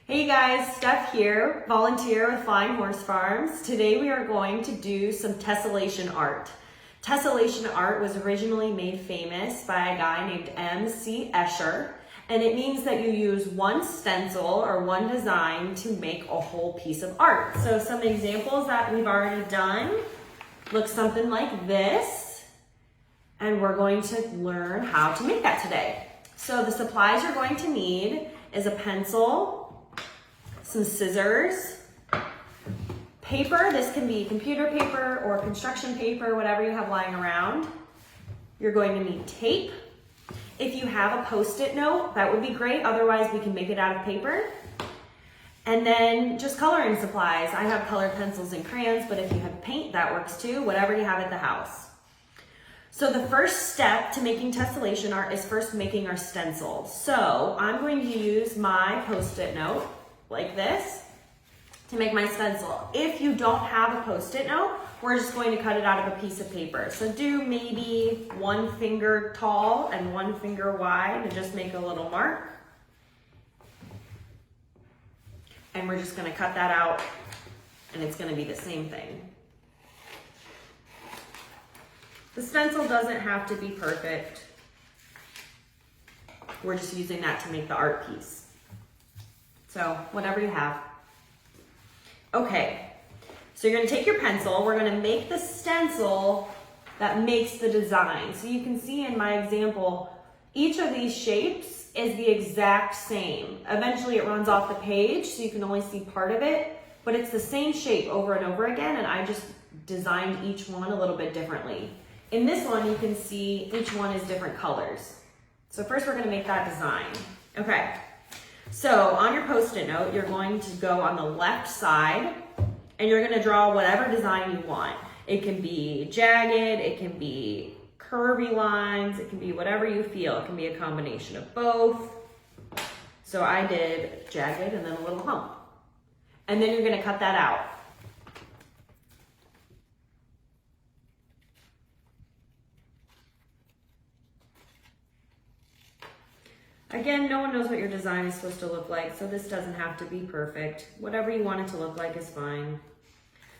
Hey guys, Steph here, volunteer with Flying Horse Farms. Today we are going to do some tessellation art. Tessellation art was originally made famous by a guy named M.C. Escher, and it means that you use one stencil or one design to make a whole piece of art. So some examples that we've already done look something like this, and we're going to learn how to make that today. So the supplies you're going to need is a pencil, some scissors, paper. This can be computer paper or construction paper, whatever you have lying around. You're going to need tape. If you have a Post-it note, that would be great. Otherwise, we can make it out of paper. And then just coloring supplies. I have colored pencils and crayons, but if you have paint, that works too, whatever you have at the house. So the first step to making tessellation art is first making our stencil. So I'm going to use my Post-it note like this to make my stencil. If you don't have a Post-it note, we're just going to cut it out of a piece of paper. So do maybe 1 finger tall and 1 finger wide and just make a little mark. And we're just going to cut that out and it's going to be the same thing. The stencil doesn't have to be perfect. We're just using that to make the art piece. So whatever you have. Okay, so you're gonna take your pencil, we're gonna make the stencil that makes the design. So you can see in my example, each of these shapes is the exact same. Eventually it runs off the page, so you can only see part of it, but it's the same shape over and over again, and I just designed each one a little bit differently. In this one, you can see each one is different colors. So first we're gonna make that design. Okay. So on your Post-it note, you're going to go on the left side and you're going to draw whatever design you want. It can be jagged, it can be curvy lines, it can be whatever you feel. It can be a combination of both. So I did jagged and then a little hump. And then you're going to cut that out. Again, no one knows what your design is supposed to look like, so this doesn't have to be perfect. Whatever you want it to look like is fine.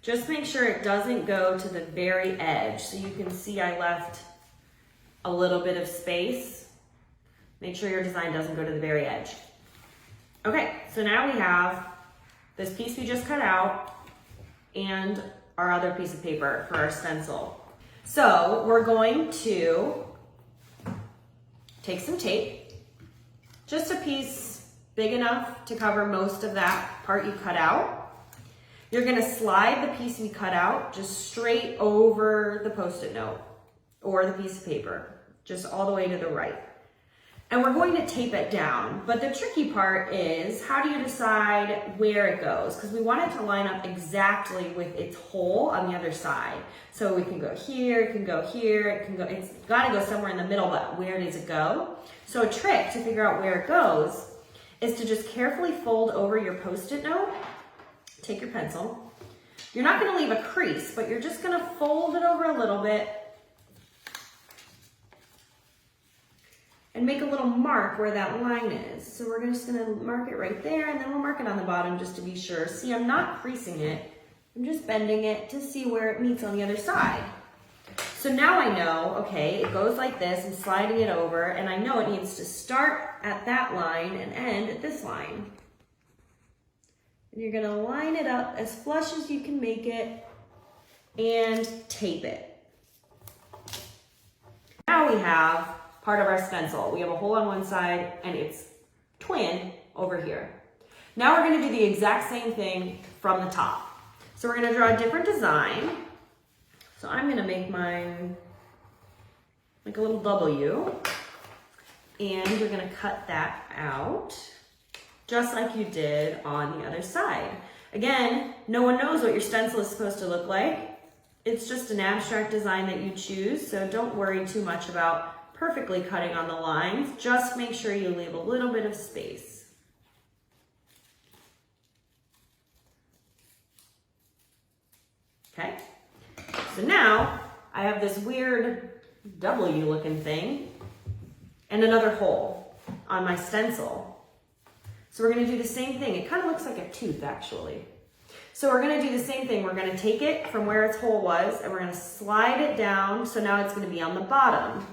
Just make sure it doesn't go to the very edge. So you can see I left a little bit of space. Make sure your design doesn't go to the very edge. Okay, so now we have this piece we just cut out and our other piece of paper for our stencil. So we're going to take some tape. Just a piece big enough to cover most of that part you cut out. You're gonna slide the piece we cut out just straight over the Post-it note or the piece of paper, just all the way to the right. And we're going to tape it down, but the tricky part is how do you decide where it goes? Because we want it to line up exactly with its hole on the other side. So we can go here, it can go here, it's gotta go somewhere in the middle, but where does it go? So a trick to figure out where it goes is to just carefully fold over your Post-it note, take your pencil. You're not gonna leave a crease, but you're just gonna fold it over a little bit and make a little mark where that line is. So we're just gonna mark it right there, and then we'll mark it on the bottom just to be sure. See, I'm not creasing it. I'm just bending it to see where it meets on the other side. So now I know, okay, it goes like this, I'm sliding it over, and I know it needs to start at that line and end at this line. And you're gonna line it up as flush as you can make it and tape it. Now we have part of our stencil. We have a hole on one side and its twin over here. Now we're gonna do the exact same thing from the top. So we're gonna draw a different design. So I'm gonna make mine like a little W, and you're gonna cut that out just like you did on the other side. Again, no one knows what your stencil is supposed to look like. It's just an abstract design that you choose, so don't worry too much about perfectly cutting on the lines. Just make sure you leave a little bit of space. Okay, so now I have this weird W looking thing and another hole on my stencil. So we're gonna do the same thing. It kind of looks like a tooth actually. So we're gonna do the same thing. We're gonna take it from where its hole was and we're gonna slide it down. So now it's gonna be on the bottom.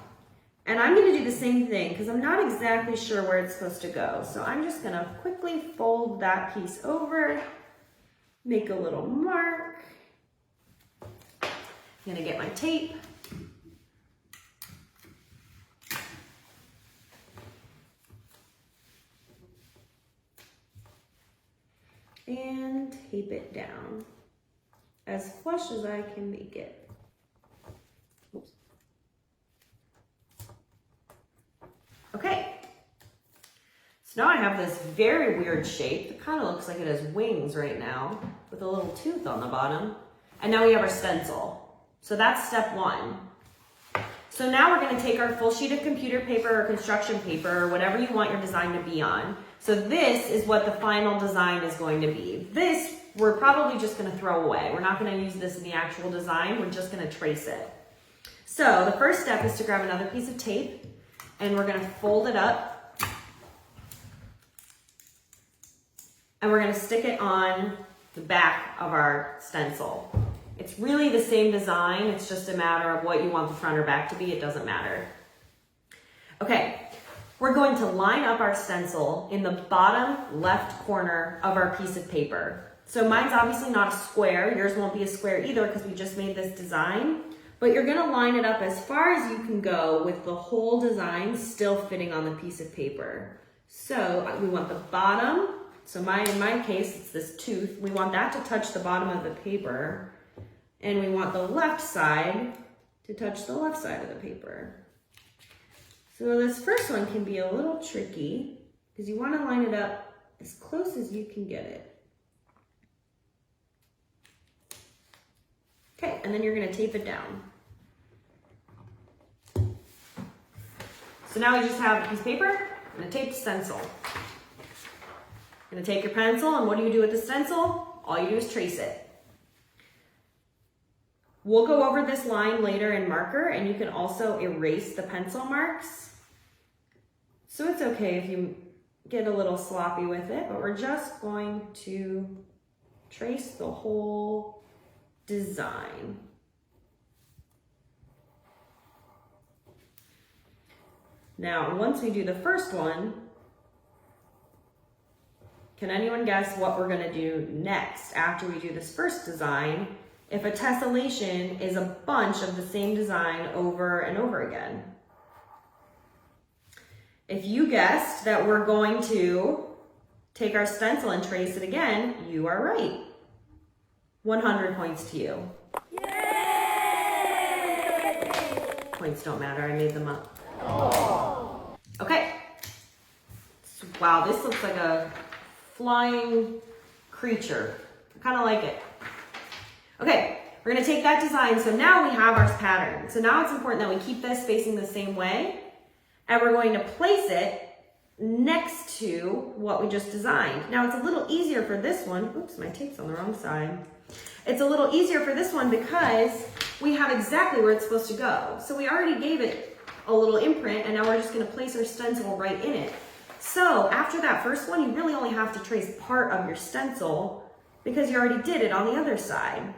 And I'm gonna do the same thing because I'm not exactly sure where it's supposed to go. So I'm just gonna quickly fold that piece over, make a little mark. I'm gonna get my tape. And tape it down as flush as I can make it. Oops. Okay, so now I have this very weird shape. It kind of looks like it has wings right now with a little tooth on the bottom. And now we have our stencil. So that's step one. So now we're gonna take our full sheet of computer paper or construction paper or whatever you want your design to be on. So this is what the final design is going to be. This, we're probably just gonna throw away. We're not gonna use this in the actual design, we're just gonna trace it. So the first step is to grab another piece of tape and we're gonna fold it up and we're gonna stick it on the back of our stencil. It's really the same design, it's just a matter of what you want the front or back to be, it doesn't matter. Okay, we're going to line up our stencil in the bottom left corner of our piece of paper. So mine's obviously not a square, yours won't be a square either because we just made this design, but you're gonna line it up as far as you can go with the whole design still fitting on the piece of paper. So we want the bottom, so in my case, it's this tooth, we want that to touch the bottom of the paper. And we want the left side to touch the left side of the paper. So this first one can be a little tricky because you want to line it up as close as you can get it. Okay, and then you're going to tape it down. So now we just have a piece of paper and a taped stencil. You're going to take your pencil, and what do you do with the stencil? All you do is trace it. We'll go over this line later in marker, and you can also erase the pencil marks. So it's okay if you get a little sloppy with it, but we're just going to trace the whole design. Now, once we do the first one, can anyone guess what we're gonna do next after we do this first design? If a tessellation is a bunch of the same design over and over again. If you guessed that we're going to take our stencil and trace it again, you are right. 100 points to you. Yay! Points don't matter, I made them up. Oh. Okay. So, wow, this looks like a flying creature. I kind of like it. Okay, we're gonna take that design. So now we have our pattern. So now it's important that we keep this facing the same way, and we're going to place it next to what we just designed. Now it's a little easier for this one. Oops, my tape's on the wrong side. It's a little easier for this one because we have exactly where it's supposed to go. So we already gave it a little imprint, and now we're just gonna place our stencil right in it. So after that first one, you really only have to trace part of your stencil because you already did it on the other side.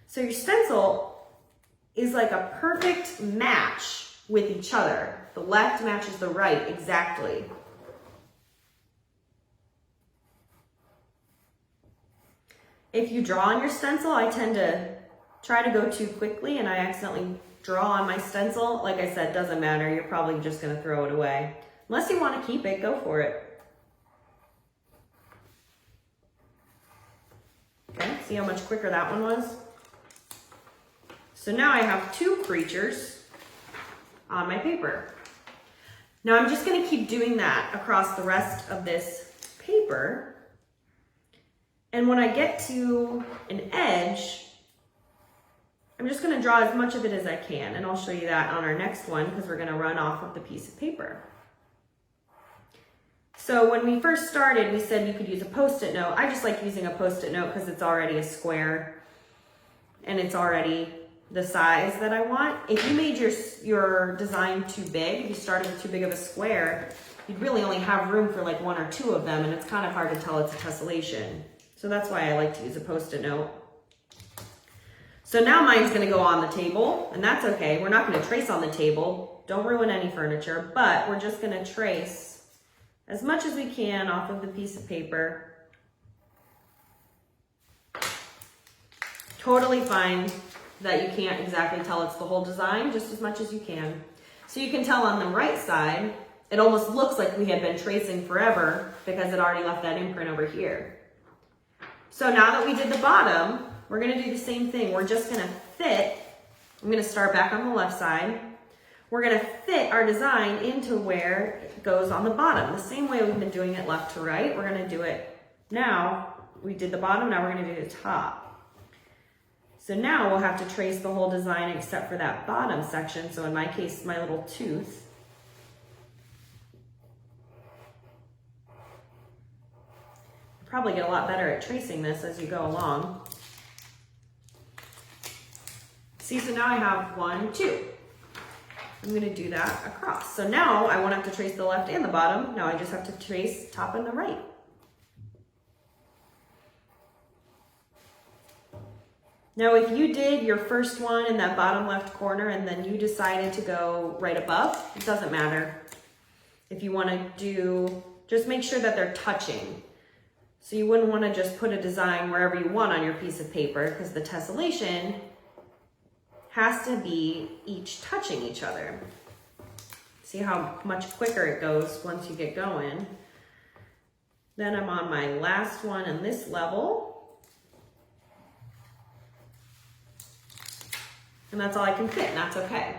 So your stencil is like a perfect match with each other. The left matches the right exactly. If you draw on your stencil, I tend to try to go too quickly and I accidentally draw on my stencil. Like I said, doesn't matter. You're probably just gonna throw it away. Unless you want to keep it, go for it. Okay, see how much quicker that one was? So now I have two creatures on my paper. Now I'm just gonna keep doing that across the rest of this paper. And when I get to an edge, I'm just gonna draw as much of it as I can, and I'll show you that on our next one because we're gonna run off of the piece of paper. So when we first started, we said you could use a Post-it note. I just like using a Post-it note because it's already a square and it's already the size that I want. If you made your design too big, if you started with too big of a square, you'd really only have room for like 1 or 2 of them, and it's kind of hard to tell it's a tessellation. So that's why I like to use a Post-it note. So now mine's gonna go on the table, and that's okay. We're not gonna trace on the table. Don't ruin any furniture, but we're just gonna trace as much as we can off of the piece of paper. Totally fine that you can't exactly tell it's the whole design, just as much as you can. So you can tell on the right side, it almost looks like we had been tracing forever because it already left that imprint over here. So now that we did the bottom, we're gonna do the same thing. We're just gonna fit, I'm gonna start back on the left side. We're gonna fit our design into where it goes on the bottom. The same way we've been doing it left to right, we're gonna do it now. We did the bottom, now we're gonna do the top. So now we'll have to trace the whole design except for that bottom section. So in my case, my little tooth. You'll probably get a lot better at tracing this as you go along. See, so now I have 1, 2. I'm gonna do that across. So now I won't have to trace the left and the bottom. Now I just have to trace top and the right. Now, if you did your first one in that bottom left corner and then you decided to go right above, it doesn't matter. If you want to do, just make sure that they're touching. So you wouldn't want to just put a design wherever you want on your piece of paper because the tessellation has to be each touching each other. See how much quicker it goes once you get going. Then I'm on my last one in this level. And that's all I can fit, and that's okay.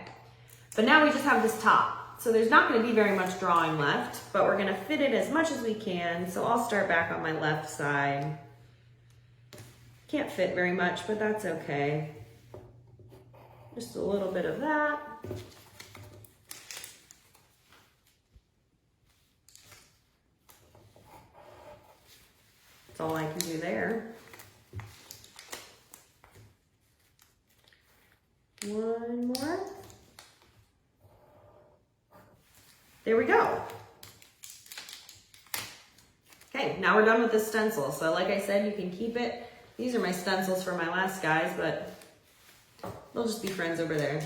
But now we just have this top. So there's not gonna be very much drawing left, but we're gonna fit it as much as we can. So I'll start back on my left side. Can't fit very much, but that's okay. Just a little bit of that. That's all I can do there. One more. There we go. Okay, now we're done with the stencil. So like I said, you can keep it. These are my stencils for my last guys, but they'll just be friends over there.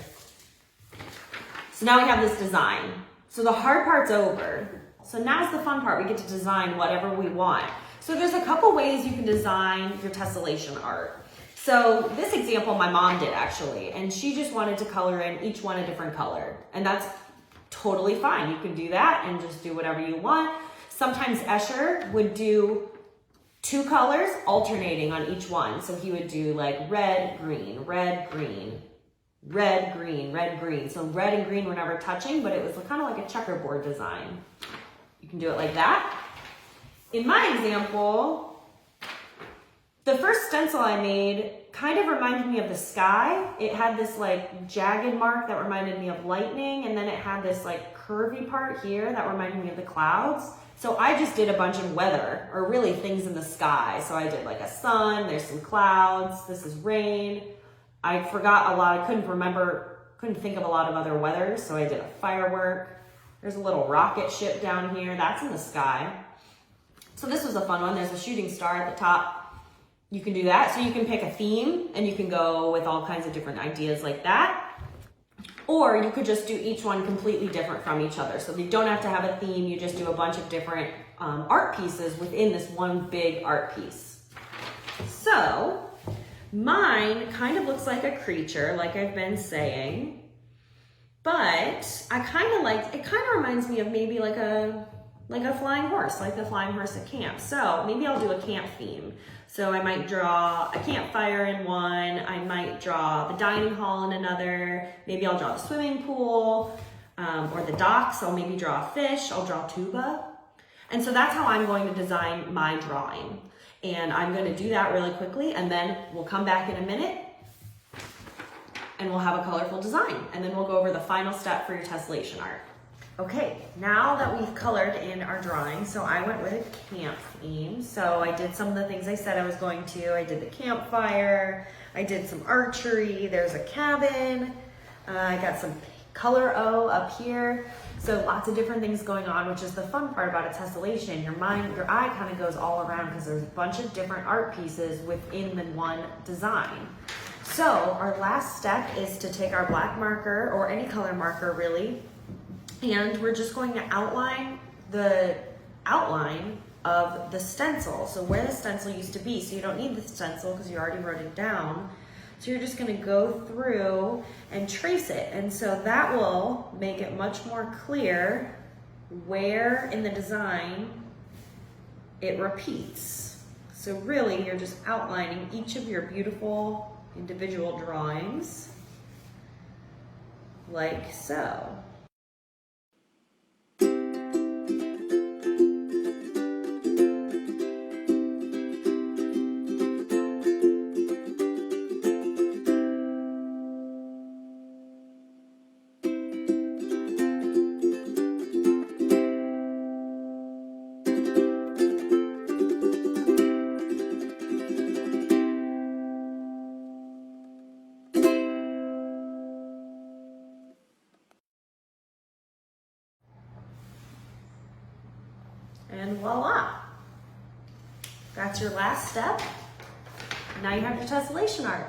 So now we have this design. So the hard part's over. So now's the fun part. We get to design whatever we want. So there's a couple ways you can design your tessellation art. So this example my mom did actually, and she just wanted to color in each one a different color. And that's totally fine. You can do that and just do whatever you want. Sometimes Escher would do 2 colors alternating on each one. So he would do like red, green, red, green, red, green, red, green. So red and green were never touching, but it was kind of like a checkerboard design. You can do it like that. In my example, the first stencil I made kind of reminded me of the sky. It had this like jagged mark that reminded me of lightning, and then it had this like curvy part here that reminded me of the clouds. So I just did a bunch of weather, or really things in the sky. So I did like a sun, there's some clouds, this is rain. I forgot a lot, I couldn't think of a lot of other weathers, so I did a firework. There's a little rocket ship down here, that's in the sky. So this was a fun one. There's a shooting star at the top. You can do that. So you can pick a theme and you can go with all kinds of different ideas like that. Or you could just do each one completely different from each other. So you don't have to have a theme, you just do a bunch of different art pieces within this one big art piece. So mine kind of looks like a creature, like I've been saying, but I kind of like, it kind of reminds me of maybe like a flying horse, like the flying horse at camp. So maybe I'll do a camp theme. So I might draw a campfire in one, I might draw the dining hall in another, maybe I'll draw the swimming pool, or the docks. I'll maybe draw a fish, I'll draw tuba. And so that's how I'm going to design my drawing. And I'm going to do that really quickly, and then we'll come back in a minute and we'll have a colorful design. And then we'll go over the final step for your tessellation art. Okay, now that we've colored in our drawing, so I went with a camp theme. So I did some of the things I said I was going to. I did the campfire, I did some archery, there's a cabin, I got some color O up here. So lots of different things going on, which is the fun part about a tessellation. Your eye kind of goes all around because there's a bunch of different art pieces within the one design. So our last step is to take our black marker, or any color marker really, and we're just going to outline the outline of the stencil. So where the stencil used to be. So you don't need the stencil because you already wrote it down. So you're just going to go through and trace it. And so that will make it much more clear where in the design it repeats. So really you're just outlining each of your beautiful individual drawings like so. And voila, that's your last step. Now you have your tessellation art.